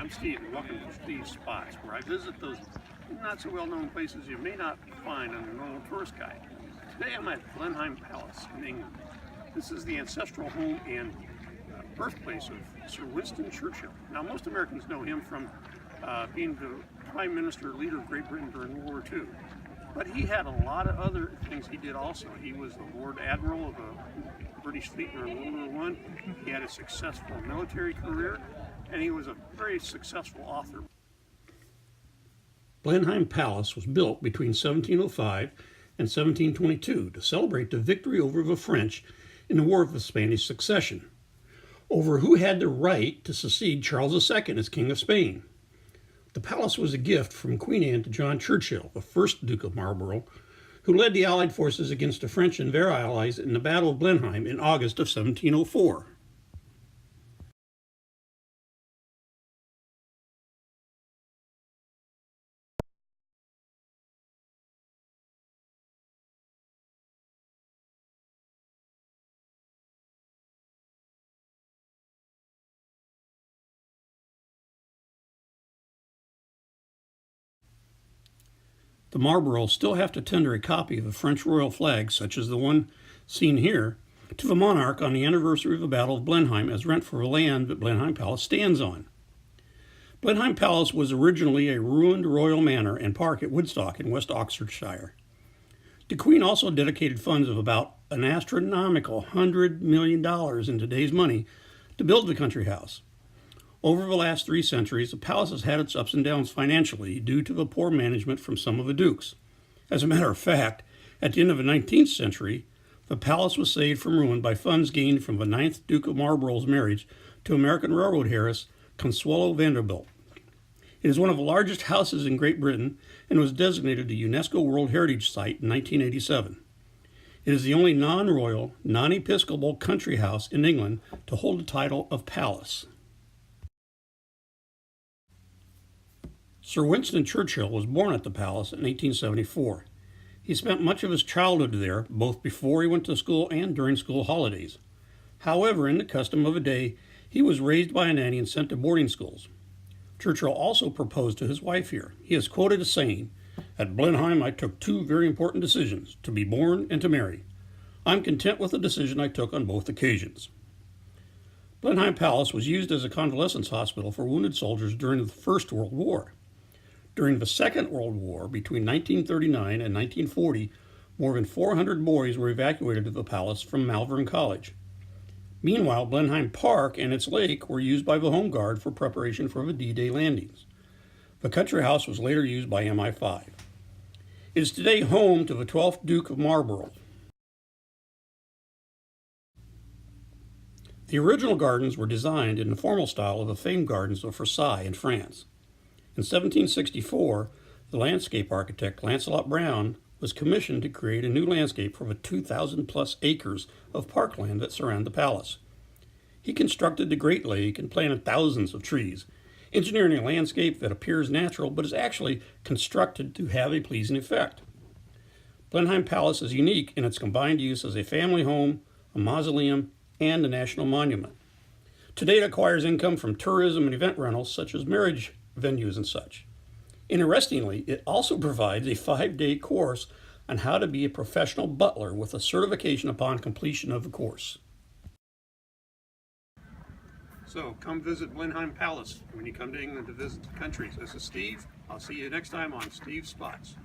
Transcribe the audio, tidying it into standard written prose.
I'm Steve, and welcome to Steve's Spots, where I visit those not so well-known places you may not find on a normal tourist guide. Today I'm at Blenheim Palace in England. This is the ancestral home and birthplace of Sir Winston Churchill. Now, most Americans know him from being the Prime Minister, leader of Great Britain during World War II. But he had a lot of other things he did also. He was the Lord Admiral of the British fleet during World War I. He had a successful military career, and he was a very successful author. Blenheim Palace was built between 1705 and 1722 to celebrate the victory over the French in the War of the Spanish Succession, over who had the right to succeed Charles II as King of Spain. The palace was a gift from Queen Anne to John Churchill, the first Duke of Marlborough, who led the Allied forces against the French and their allies in the Battle of Blenheim in August of 1704. The Marlboroughs still have to tender a copy of a French royal flag, such as the one seen here, to the monarch on the anniversary of the Battle of Blenheim as rent for the land that Blenheim Palace stands on. Blenheim Palace was originally a ruined royal manor and park at Woodstock in West Oxfordshire. The Queen also dedicated funds of about an astronomical $100 million in today's money to build the country house. Over the last 3 centuries, the palace has had its ups and downs financially due to the poor management from some of the dukes. As a matter of fact, at the end of the 19th century, the palace was saved from ruin by funds gained from the 9th Duke of Marlborough's marriage to American railroad heiress Consuelo Vanderbilt. It is one of the largest houses in Great Britain and was designated a UNESCO World Heritage Site in 1987. It is the only non-royal, non-episcopal country house in England to hold the title of palace. Sir Winston Churchill was born at the palace in 1874. He spent much of his childhood there, both before he went to school and during school holidays. However, in the custom of the day, he was raised by a nanny and sent to boarding schools. Churchill also proposed to his wife here. He is quoted as saying, "At Blenheim I took 2 very important decisions, to be born and to marry. I'm content with the decision I took on both occasions." Blenheim Palace was used as a convalescence hospital for wounded soldiers during the First World War. During the Second World War, between 1939 and 1940, more than 400 boys were evacuated to the palace from Malvern College. Meanwhile, Blenheim Park and its lake were used by the Home Guard for preparation for the D-Day landings. The country house was later used by MI5. It is today home to the 12th Duke of Marlborough. The original gardens were designed in the formal style of the famed gardens of Versailles in France. In 1764, the landscape architect Lancelot Brown was commissioned to create a new landscape for the 2,000-plus acres of parkland that surround the palace. He constructed the Great Lake and planted thousands of trees, engineering a landscape that appears natural but is actually constructed to have a pleasing effect. Blenheim Palace is unique in its combined use as a family home, a mausoleum, and a national monument. Today it acquires income from tourism and event rentals such as marriage venues and such. Interestingly, it also provides a 5-day course on how to be a professional butler with a certification upon completion of the course. So come visit Blenheim Palace when you come to England to visit the country. This is Steve. I'll see you next time on Steve's Spots.